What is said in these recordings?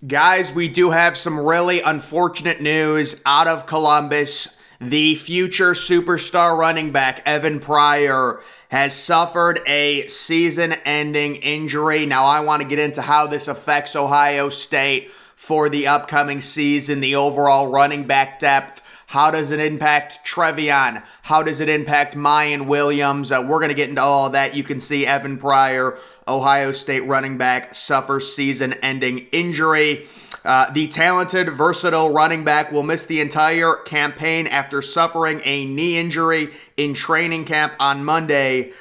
Guys, we do have some really unfortunate news out of Columbus. The future superstar running back, Evan Pryor, has suffered a season-ending injury. Now, I want to get into how this affects Ohio State for the upcoming season, the overall running back depth. How does it impact Trevion? How does it impact Mayan Williams? We're going to get into all of that. You can see Evan Pryor, Ohio State running back, suffers season-ending injury. The talented, versatile running back will miss the entire campaign after suffering a knee injury in training camp on Monday,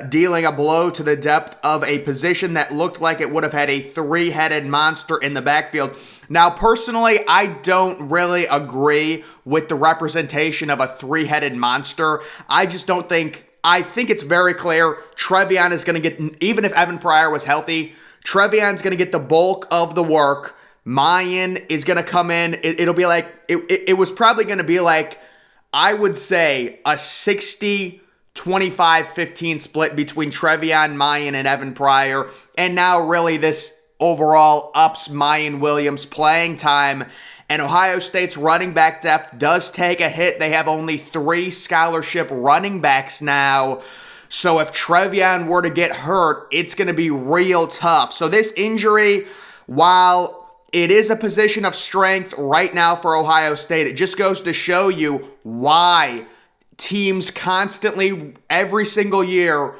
dealing a blow to the depth of a position that looked like it would have had a three-headed monster in the backfield. Now, personally, I don't really agree with the representation of a three-headed monster. I just don't think, I think it's very clear Trevion is going to get, even if Evan Pryor was healthy, Trevion's going to get the bulk of the work. Mayan is going to come in. It'll be like, it was probably going to be like, I would say a 60 25-15 split between Trevion, Mayan, and Evan Pryor. And now really this overall ups Mayan Williams' playing time. And Ohio State's running back depth does take a hit. They have only 3 scholarship running backs now. So if Trevion were to get hurt, it's going to be real tough. So this injury, while it is a position of strength right now for Ohio State, it just goes to show you why teams constantly, every single year,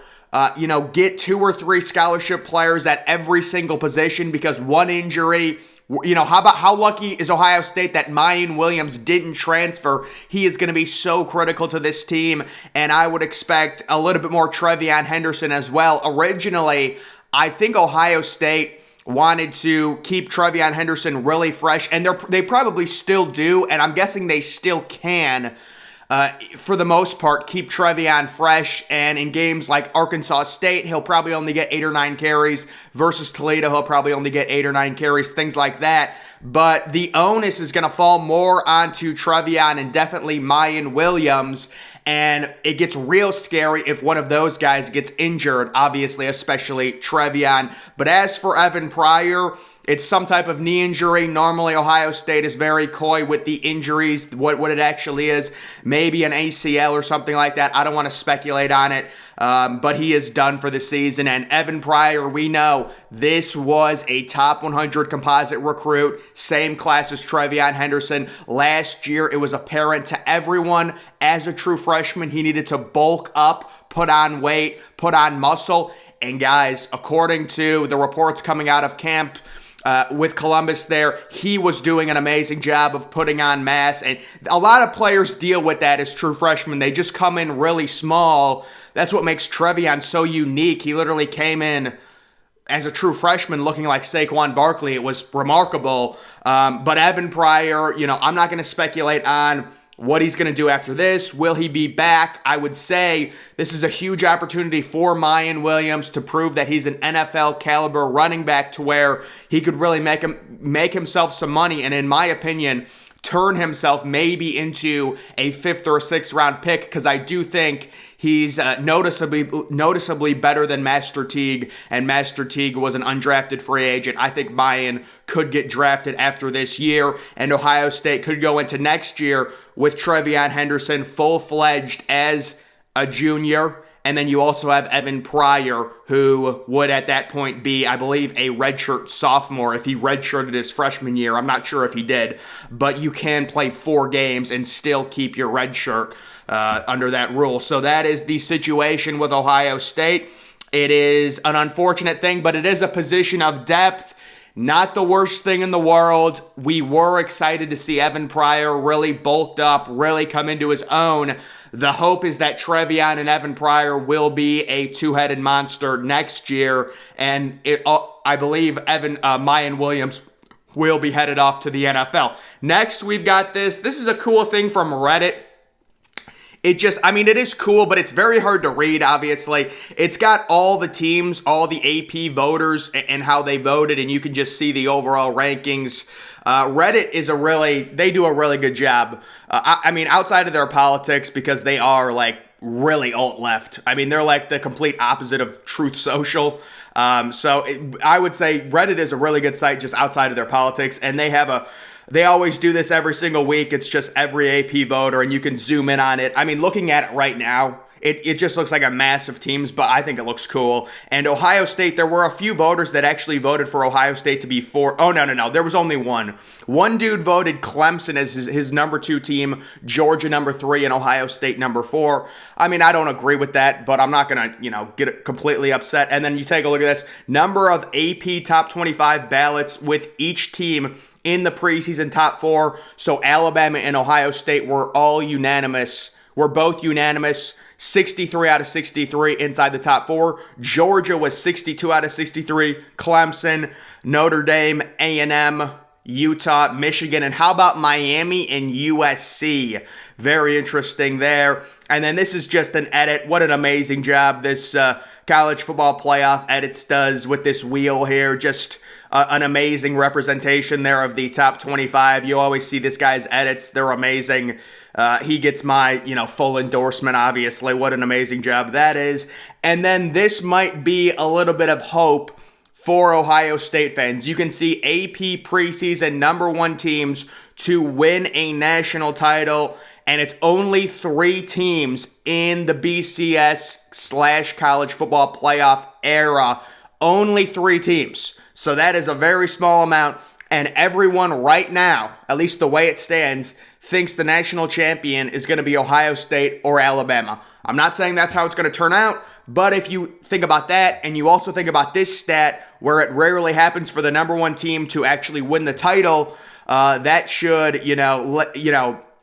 get 2 or 3 scholarship players at every single position because one injury. How lucky is Ohio State that Mayan Williams didn't transfer? He is going to be so critical to this team, and I would expect a little bit more Trevion Henderson as well. Originally, I think Ohio State wanted to keep Trevion Henderson really fresh, and they probably still do, and I'm guessing they still can. For the most part, keep Trevion fresh, and in games like Arkansas State, he'll probably only get 8 or 9 carries. Versus Toledo, he'll probably only get 8 or 9 carries, things like that. But the onus is going to fall more onto Trevion and definitely Mayan Williams, and it gets real scary if one of those guys gets injured, obviously, especially Trevion. But as for Evan Pryor, it's some type of knee injury. Normally, Ohio State is very coy with the injuries, what it actually is. Maybe an ACL or something like that. I don't want to speculate on it, but he is done for the season. And Evan Pryor, we know this was a top 100 composite recruit, same class as Trevion Henderson. Last year, it was apparent to everyone as a true freshman, he needed to bulk up, put on weight, put on muscle. And guys, according to the reports coming out of camp, with Columbus there, he was doing an amazing job of putting on mass, and a lot of players deal with that as true freshmen. They just come in really small. That's what makes Trevion so unique. He literally came in as a true freshman looking like Saquon Barkley. It was remarkable. But Evan Pryor, I'm not going to speculate on what he's going to do after this. Will he be back? I would say this is a huge opportunity for Mayan Williams to prove that he's an NFL caliber running back to where he could really make himself some money, and in my opinion, turn himself maybe into a 5th or 6th round pick, because I do think he's noticeably better than Master Teague, and Master Teague was an undrafted free agent. I think Mayan could get drafted after this year, and Ohio State could go into next year with Trevion Henderson full-fledged as a junior. And then you also have Evan Pryor, who would at that point be, I believe, a redshirt sophomore if he redshirted his freshman year. I'm not sure if he did, but you can play 4 games and still keep your redshirt under that rule. So that is the situation with Ohio State. It is an unfortunate thing, but it is a position of depth. Not the worst thing in the world. We were excited to see Evan Pryor really bulked up, really come into his own. The hope is that Trevion and Evan Pryor will be a 2-headed monster next year, and I believe Mayan Williams will be headed off to the NFL. Next, we've got this. This is a cool thing from Reddit. It is cool, but it's very hard to read, obviously. It's got all the teams, all the AP voters, and how they voted, and you can just see the overall rankings. Reddit they do a really good job. Outside of their politics, because they are, really alt-left. They're like the complete opposite of Truth Social. I would say Reddit is a really good site just outside of their politics, and they always do this every single week. It's just every AP voter, and you can zoom in on it. I mean, looking at it right now, it just looks like a mass of teams, but I think it looks cool. And Ohio State, there were a few voters that actually voted for Ohio State to be four. Oh, no. There was only one. One dude voted Clemson as his number 2 team, Georgia number 3, and Ohio State number 4. I mean, I don't agree with that, but I'm not going to, get completely upset. And then you take a look at this. Number of AP top 25 ballots with each team in the preseason top 4. So Alabama and Ohio State were all unanimous. We're both unanimous. 63 out of 63 inside the top 4. Georgia was 62 out of 63. Clemson, Notre Dame, A&M, Utah, Michigan, and how about Miami and USC? Very interesting there. And then this is just an edit. What an amazing job this college football playoff edits does with this wheel here. Just an amazing representation there of the top 25. You always see this guy's edits. They're amazing. He gets my, full endorsement, obviously. What an amazing job that is. And then this might be a little bit of hope for Ohio State fans. You can see AP preseason number 1 teams to win a national title, and it's only 3 teams in the BCS/college football playoff era. Only 3 teams. So that is a very small amount, and everyone right now, at least the way it stands, thinks the national champion is going to be Ohio State or Alabama. I'm not saying that's how it's going to turn out, but if you think about that, and you also think about this stat where it rarely happens for the number 1 team to actually win the title, that should,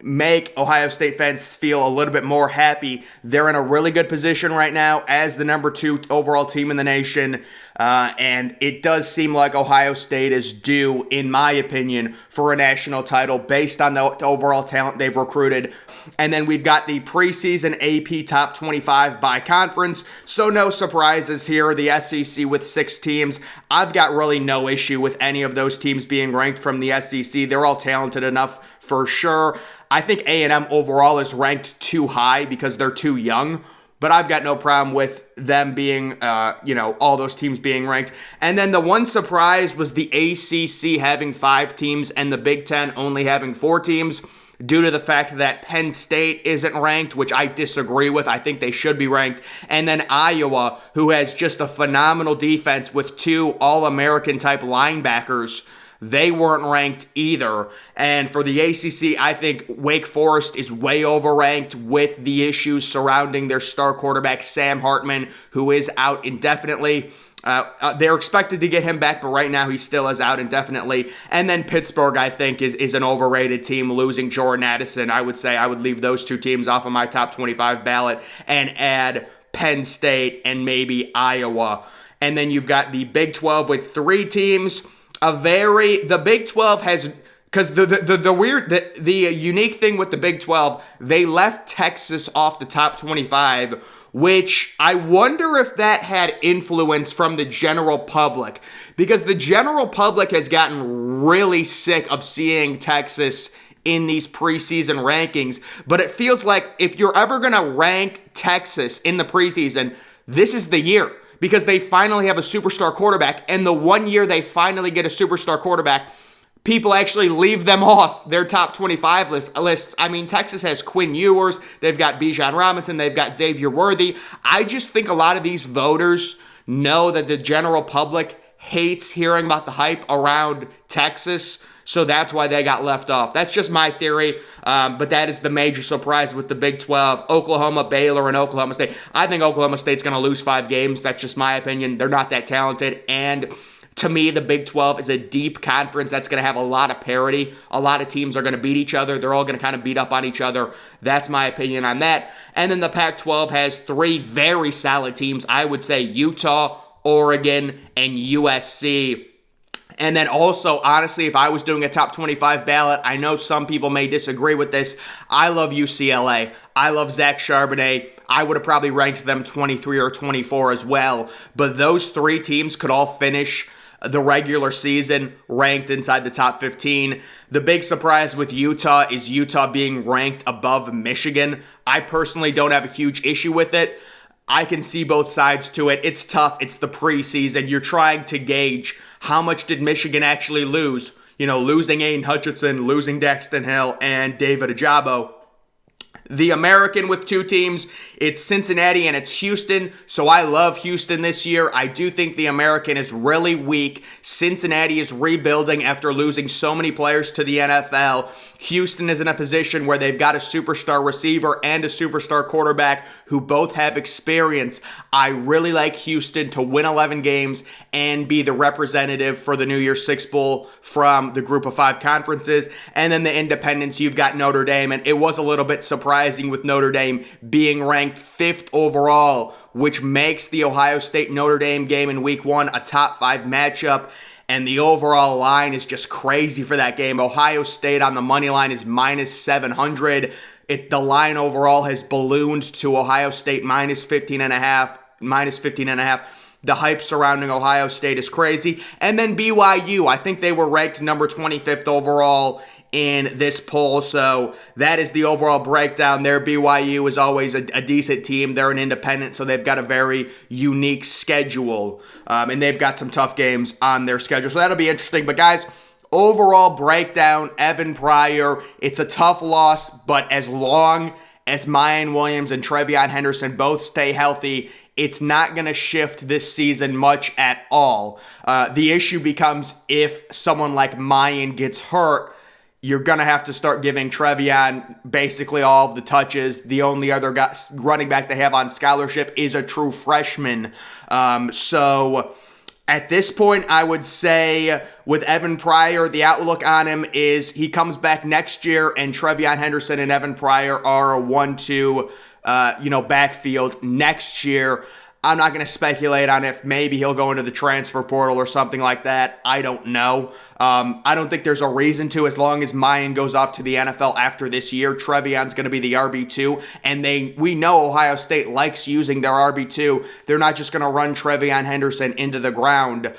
make Ohio State fans feel a little bit more happy. They're in a really good position right now as the number 2 overall team in the nation, and it does seem like Ohio State is due, in my opinion, for a national title based on the overall talent they've recruited. And then we've got the preseason AP top 25 by conference, so no surprises here. The SEC with 6 teams. I've got really no issue with any of those teams being ranked from the SEC. They're all talented enough for sure. I think A&M overall is ranked too high because they're too young, but I've got no problem with them being, all those teams being ranked. And then the one surprise was the ACC having 5 teams and the Big Ten only having 4 teams due to the fact that Penn State isn't ranked, which I disagree with. I think they should be ranked. And then Iowa, who has just a phenomenal defense with 2 All-American type linebackers, they weren't ranked either. And for the ACC, I think Wake Forest is way overranked with the issues surrounding their star quarterback, Sam Hartman, who is out indefinitely. They're expected to get him back, but right now he still is out indefinitely. And then Pittsburgh, I think, is an overrated team, losing Jordan Addison. I would say I would leave those 2 teams off of my top 25 ballot and add Penn State and maybe Iowa. And then you've got the Big 12 with 3 teams. The Big 12 has, because the unique thing with the Big 12, they left Texas off the top 25, which I wonder if that had influence from the general public, because the general public has gotten really sick of seeing Texas in these preseason rankings, but it feels like if you're ever going to rank Texas in the preseason, this is the year. Because they finally have a superstar quarterback, and the one year they finally get a superstar quarterback, people actually leave them off their top 25 lists. I mean, Texas has Quinn Ewers, they've got Bijan Robinson, they've got Xavier Worthy. I just think a lot of these voters know that the general public hates hearing about the hype around Texas, so that's why they got left off. That's just my theory, but that is the major surprise with the Big 12. Oklahoma, Baylor, and Oklahoma State. I think Oklahoma State's going to lose 5 games. That's just my opinion. They're not that talented, and to me, the Big 12 is a deep conference that's going to have a lot of parity. A lot of teams are going to beat each other. They're all going to kind of beat up on each other. That's my opinion on that. And then the Pac-12 has 3 very solid teams. I would say Utah, Oregon, and USC. And then also, honestly, if I was doing a top 25 ballot, I know some people may disagree with this. I love UCLA. I love Zach Charbonnet. I would have probably ranked them 23 or 24 as well. But those 3 teams could all finish the regular season ranked inside the top 15. The big surprise with Utah is Utah being ranked above Michigan. I personally don't have a huge issue with it. I can see both sides to it. It's tough. It's the preseason. You're trying to gauge how much did Michigan actually lose. You know, losing Aiden Hutchinson, losing Daxton Hill, and David Ajabo. The American with two teams, it's Cincinnati and it's Houston, so I love Houston this year. I do think the American is really weak. Cincinnati is rebuilding after losing so many players to the NFL. Houston is in a position where they've got a superstar receiver and a superstar quarterback who both have experience. I really like Houston to win 11 games and be the representative for the New Year's Six Bowl from the Group of Five conferences. And then the independents, you've got Notre Dame, and it was a little bit surprising with Notre Dame being ranked 5th overall, which makes the Ohio State-Notre Dame game in Week 1 a top 5 matchup. And the overall line is just crazy for that game. Ohio State on the money line is minus 700. The line overall has ballooned to Ohio State minus 15.5. The hype surrounding Ohio State is crazy. And then BYU, I think they were ranked number 25th overall in this poll. So that is the overall breakdown there. BYU is always a decent team. They're an independent, so they've got a very unique schedule. And they've got some tough games on their schedule. So that'll be interesting. But guys, overall breakdown, Evan Pryor, it's a tough loss, but as long as Mayan Williams and Trevion Henderson both stay healthy, it's not going to shift this season much at all. The issue becomes if someone like Mayan gets hurt, you're going to have to start giving Trevion basically all of the touches. The only other running back they have on scholarship is a true freshman. So at this point, I would say with Evan Pryor, the outlook on him is he comes back next year, and Trevion Henderson and Evan Pryor are a 1-2 backfield next year. I'm not going to speculate on if maybe he'll go into the transfer portal or something like that. I don't know. I don't think there's a reason to, as long as Mayan goes off to the NFL after this year. Trevion's going to be the RB2, and we know Ohio State likes using their RB2. They're not just going to run Trevion Henderson into the ground.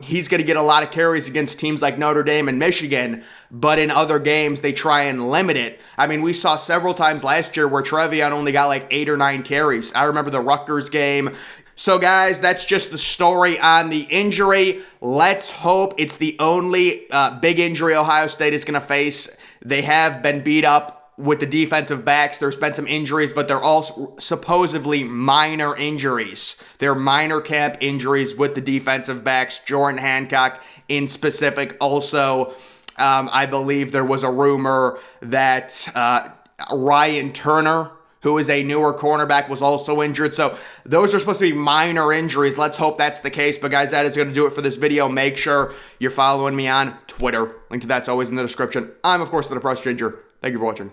He's going to get a lot of carries against teams like Notre Dame and Michigan, but in other games, they try and limit it. I mean, we saw several times last year where Trevion only got like 8 or 9 carries. I remember the Rutgers game. So, guys, that's just the story on the injury. Let's hope it's the only big injury Ohio State is going to face. They have been beat up with the defensive backs. There's been some injuries, but they're all supposedly minor injuries. They're minor camp injuries with the defensive backs, Jordan Hancock in specific. Also, I believe there was a rumor that Ryan Turner, who is a newer cornerback, was also injured. So those are supposed to be minor injuries. Let's hope that's the case. But guys, that is going to do it for this video. Make sure you're following me on Twitter. Link to that's always in the description. I'm, of course, the Depressed Ginger. Thank you for watching.